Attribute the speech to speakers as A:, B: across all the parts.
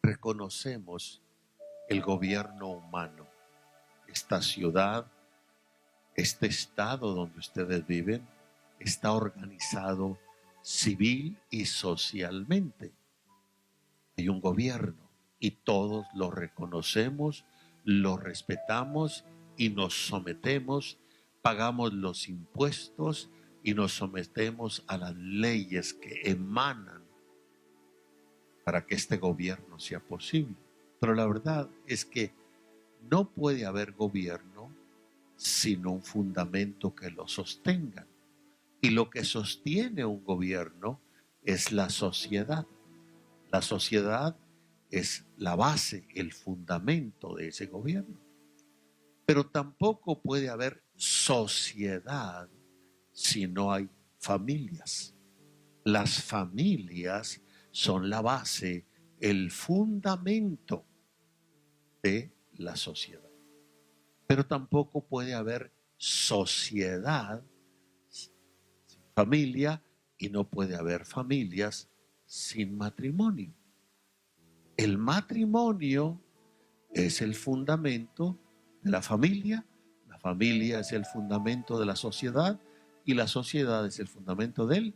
A: reconocemos el gobierno humano, esta ciudad, este estado donde ustedes viven, está organizado civil y socialmente. Hay un gobierno y todos lo reconocemos, lo respetamos y nos sometemos, pagamos los impuestos y nos sometemos a las leyes que emanan para que este gobierno sea posible. Pero la verdad es que no puede haber gobierno sin un fundamento que lo sostenga. Y lo que sostiene un gobierno es la sociedad. La sociedad es la base, el fundamento de ese gobierno. Pero tampoco puede haber sociedad si no hay familias. Las familias son la base, el fundamento de la sociedad. Pero tampoco puede haber sociedad sin familia y no puede haber familias sin matrimonio. El matrimonio es el fundamento de la familia es el fundamento de la sociedad y la sociedad es el fundamento del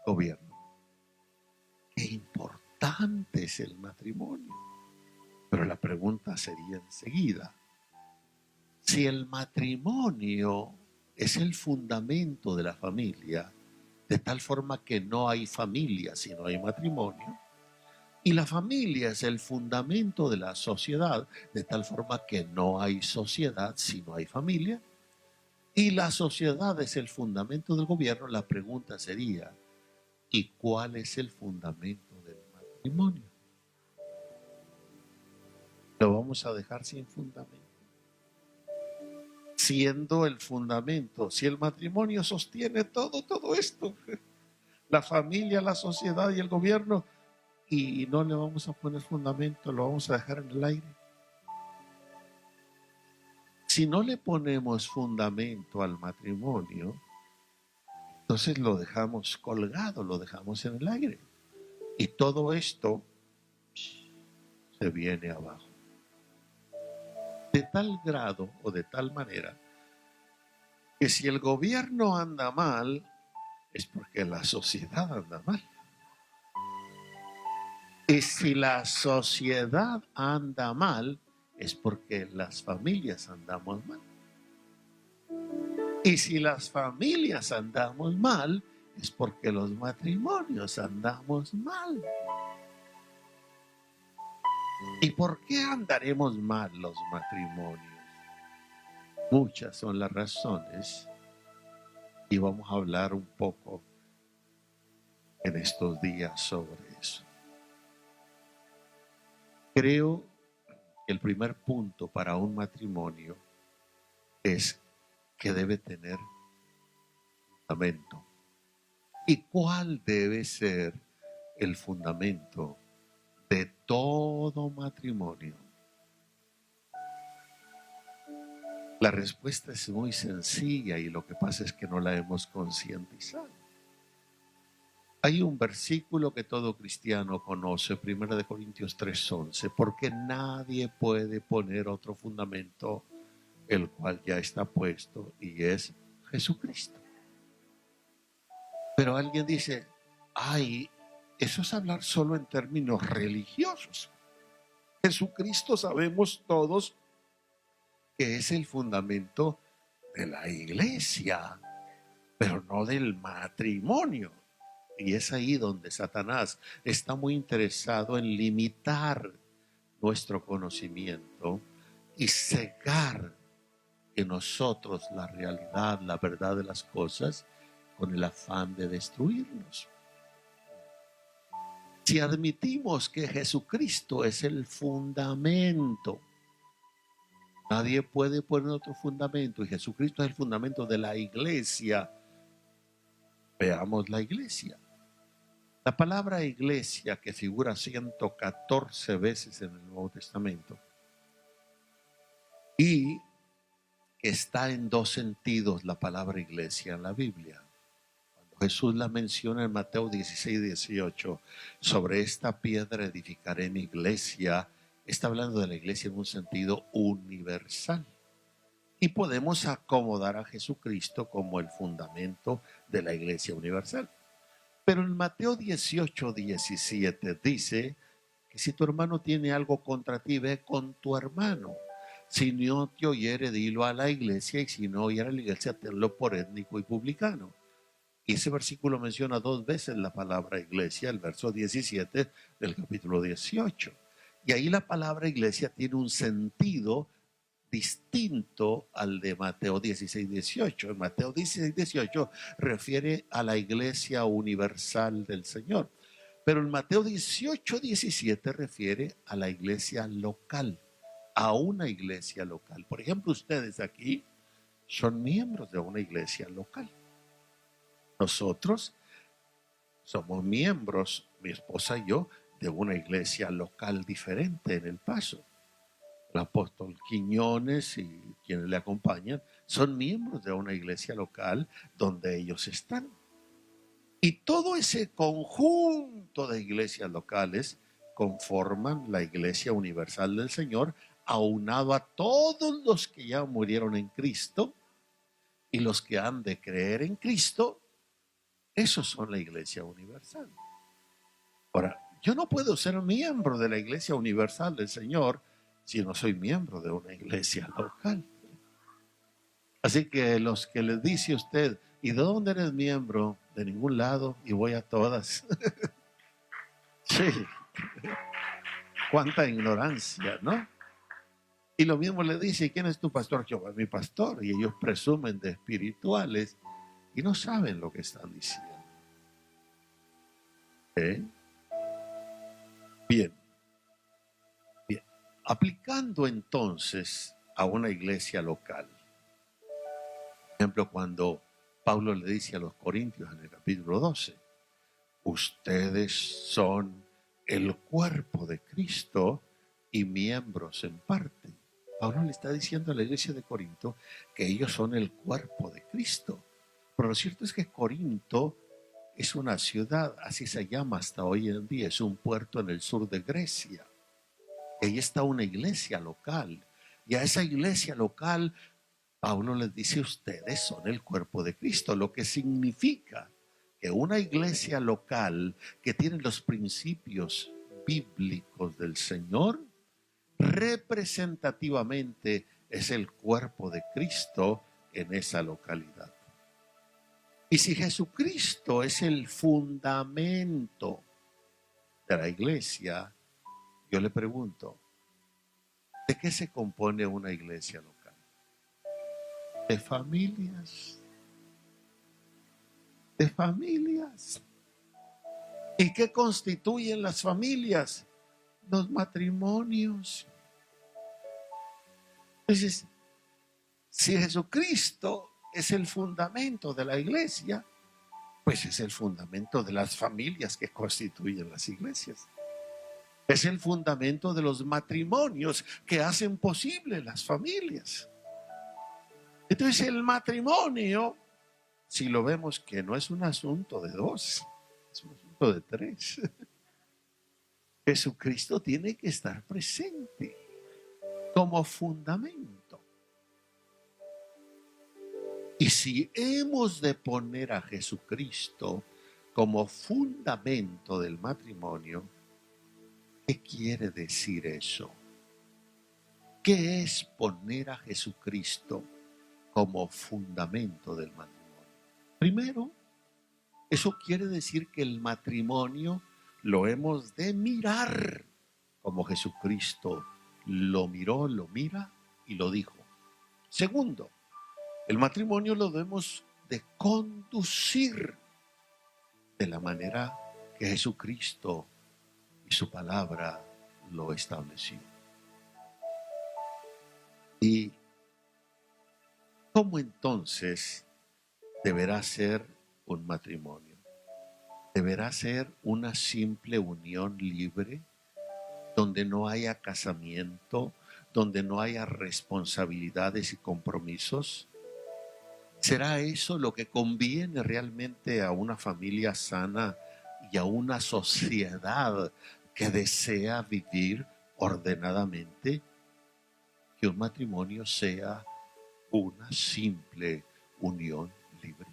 A: gobierno. Qué importante es el matrimonio. Pero la pregunta sería enseguida, si el matrimonio es el fundamento de la familia, de tal forma que no hay familia si no hay matrimonio, y la familia es el fundamento de la sociedad, de tal forma que no hay sociedad si no hay familia, y la sociedad es el fundamento del gobierno, la pregunta sería, ¿y cuál es el fundamento del matrimonio? Lo vamos a dejar sin fundamento. Siendo el fundamento, si el matrimonio sostiene todo esto, la familia, la sociedad y el gobierno, y no le vamos a poner fundamento, lo vamos a dejar en el aire. Si no le ponemos fundamento al matrimonio, entonces lo dejamos colgado, lo dejamos en el aire. Y todo esto se viene abajo. De tal grado o de tal manera que si el gobierno anda mal, es porque la sociedad anda mal. Y si la sociedad anda mal, es porque las familias andamos mal. Y si las familias andamos mal, es porque los matrimonios andamos mal. ¿Y por qué andaremos mal los matrimonios? Muchas son las razones y vamos a hablar un poco en estos días sobre eso. Creo que el primer punto para un matrimonio es que debe tener fundamento. ¿Y cuál debe ser el fundamento de todo matrimonio? La respuesta es muy sencilla y lo que pasa es que no la hemos concientizado. Hay un versículo que todo cristiano conoce, 1 Corintios 3:11, porque nadie puede poner otro fundamento, el cual ya está puesto, y es Jesucristo. Pero alguien dice, ay, eso es hablar solo en términos religiosos. Jesucristo sabemos todos que es el fundamento de la iglesia, pero no del matrimonio. Y es ahí donde Satanás está muy interesado en limitar nuestro conocimiento y cegar en nosotros la realidad, la verdad de las cosas, con el afán de destruirnos. Si admitimos que Jesucristo es el fundamento, nadie puede poner otro fundamento, y Jesucristo es el fundamento de la iglesia. Veamos la iglesia. La palabra iglesia, que figura 114 veces en el Nuevo Testamento y que está en dos sentidos la palabra iglesia en la Biblia. Jesús la menciona en Mateo 16, 18. Sobre esta piedra edificaré mi iglesia. Está hablando de la iglesia en un sentido universal. Y podemos acomodar a Jesucristo como el fundamento de la iglesia universal. Pero en Mateo 18, 17 dice que si tu hermano tiene algo contra ti, ve con tu hermano. Si no te oyere, dilo a la iglesia, y si no oyere a la iglesia, tenlo por étnico y publicano. Y ese versículo menciona 2 veces la palabra iglesia, el verso 17 del capítulo 18. Y ahí la palabra iglesia tiene un sentido distinto al de Mateo 16, 18. En Mateo 16, 18 refiere a la iglesia universal del Señor. Pero en Mateo 18, 17 refiere a la iglesia local, a una iglesia local. Por ejemplo, ustedes aquí son miembros de una iglesia local. Nosotros somos miembros, mi esposa y yo, de una iglesia local diferente en El Paso. El apóstol Quiñones y quienes le acompañan son miembros de una iglesia local donde ellos están. Y todo ese conjunto de iglesias locales conforman la iglesia universal del Señor, aunado a todos los que ya murieron en Cristo y los que han de creer en Cristo. Esos son la iglesia universal. Ahora, yo no puedo ser miembro de la iglesia universal del Señor si no soy miembro de una iglesia local. Así que los que les dice usted, ¿y de dónde eres miembro? De ningún lado, y voy a todas. Sí, cuánta ignorancia, ¿no? Y lo mismo le dice, ¿quién es tu pastor? Jehová es mi pastor. Y ellos presumen de espirituales y no saben lo que están diciendo. ¿Eh? Bien. Bien. Aplicando entonces a una iglesia local. Por ejemplo, cuando Pablo le dice a los corintios en el capítulo 12, ustedes son el cuerpo de Cristo y miembros en parte. Pablo le está diciendo a la iglesia de Corinto que ellos son el cuerpo de Cristo. Pero lo cierto es que Corinto es una ciudad, así se llama hasta hoy en día, es un puerto en el sur de Grecia. Y ahí está una iglesia local. Y a esa iglesia local, Pablo les dice, ustedes son el cuerpo de Cristo, lo que significa que una iglesia local que tiene los principios bíblicos del Señor, representativamente es el cuerpo de Cristo en esa localidad. Y si Jesucristo es el fundamento de la iglesia, yo le pregunto, ¿de qué se compone una iglesia local? ¿De familias? ¿De familias? ¿Y qué constituyen las familias? Los matrimonios. Entonces, si Jesucristo es el fundamento de la iglesia, pues es el fundamento de las familias que constituyen las iglesias. Es el fundamento de los matrimonios que hacen posible las familias. Entonces el matrimonio, si lo vemos que no es un asunto de 2, es un asunto de 3. Jesucristo tiene que estar presente como fundamento. Y si hemos de poner a Jesucristo como fundamento del matrimonio, ¿qué quiere decir eso? ¿Qué es poner a Jesucristo como fundamento del matrimonio? Primero, eso quiere decir que el matrimonio lo hemos de mirar como Jesucristo lo miró, lo mira y lo dijo. Segundo, el matrimonio lo debemos de conducir de la manera que Jesucristo y su palabra lo estableció. ¿Y cómo entonces deberá ser un matrimonio? ¿Deberá ser una simple unión libre, donde no haya casamiento, donde no haya responsabilidades y compromisos? ¿Será eso lo que conviene realmente a una familia sana y a una sociedad que desea vivir ordenadamente? Que un matrimonio sea una simple unión libre.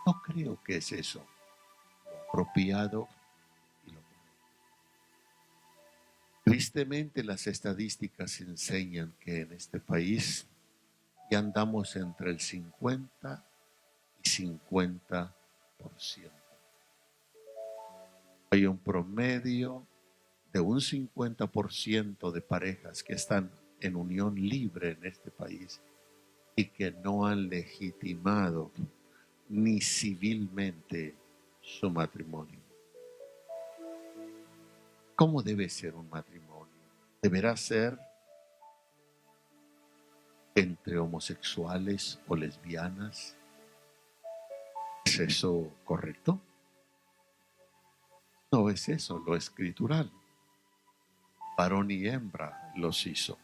A: No creo que es eso lo apropiado y lo correcto. Tristemente, las estadísticas enseñan que en este país ya andamos entre el 50 y 50%. Hay un promedio de un 50% de parejas que están en unión libre en este país y que no han legitimado ni civilmente su matrimonio. ¿Cómo debe ser un matrimonio? ¿Deberá ser entre homosexuales o lesbianas? ¿Es eso correcto? No es eso lo escritural. Varón y hembra los hizo.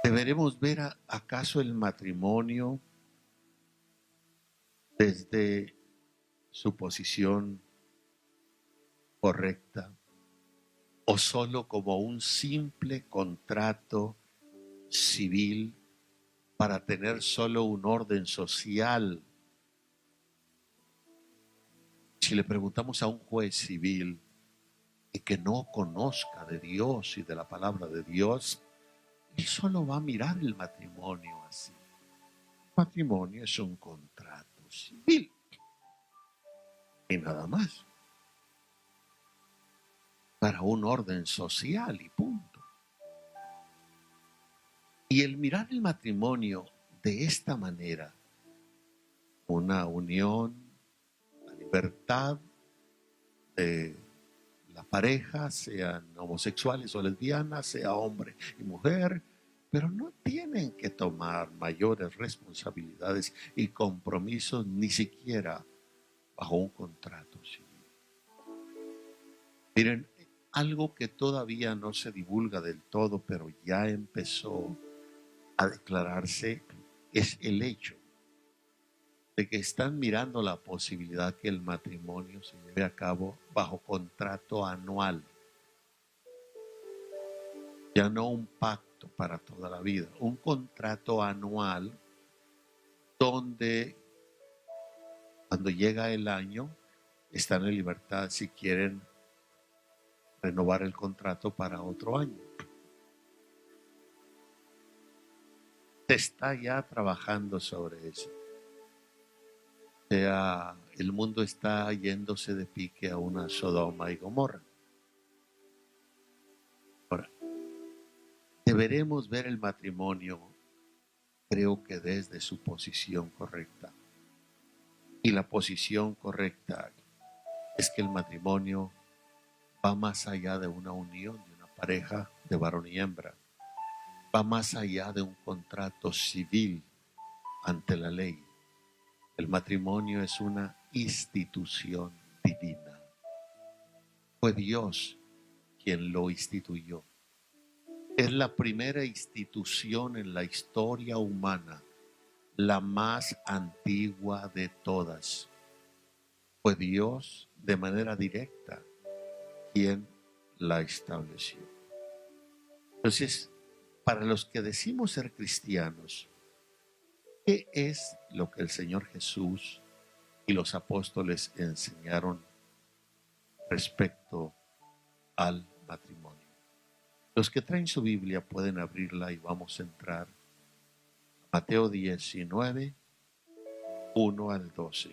A: ¿Deberemos ver acaso el matrimonio desde su posición correcta o solo como un simple contrato civil para tener solo un orden social? Si le preguntamos a un juez civil y que no conozca de Dios y de la palabra de Dios, él solo va a mirar el matrimonio así. El matrimonio es un contrato civil y nada más, para un orden social y punto. Y el mirar el matrimonio de esta manera, una unión, la libertad de la pareja, sean homosexuales o lesbianas, sea hombre y mujer, pero no tienen que tomar mayores responsabilidades y compromisos ni siquiera bajo un contrato civil. Miren, algo que todavía no se divulga del todo, pero ya empezó a declararse, es el hecho de que están mirando la posibilidad que el matrimonio se lleve a cabo bajo contrato anual. Ya no un pacto para toda la vida, un contrato anual donde cuando llega el año están en libertad si quieren renovar el contrato para otro año. Se está ya trabajando sobre eso. O sea, el mundo está yéndose de pique a una Sodoma y Gomorra. Ahora, deberemos ver el matrimonio, creo que desde su posición correcta. Y la posición correcta es que el matrimonio va más allá de una unión, de una pareja de varón y hembra. Va más allá de un contrato civil ante la ley. El matrimonio es una institución divina. Fue Dios quien lo instituyó. Es la primera institución en la historia humana, la más antigua de todas. Fue Dios de manera directa quien la estableció. Entonces, para los que decimos ser cristianos, ¿qué es lo que el Señor Jesús y los apóstoles enseñaron respecto al matrimonio? Los que traen su Biblia pueden abrirla y vamos a entrar a Mateo 19, 1 al 12.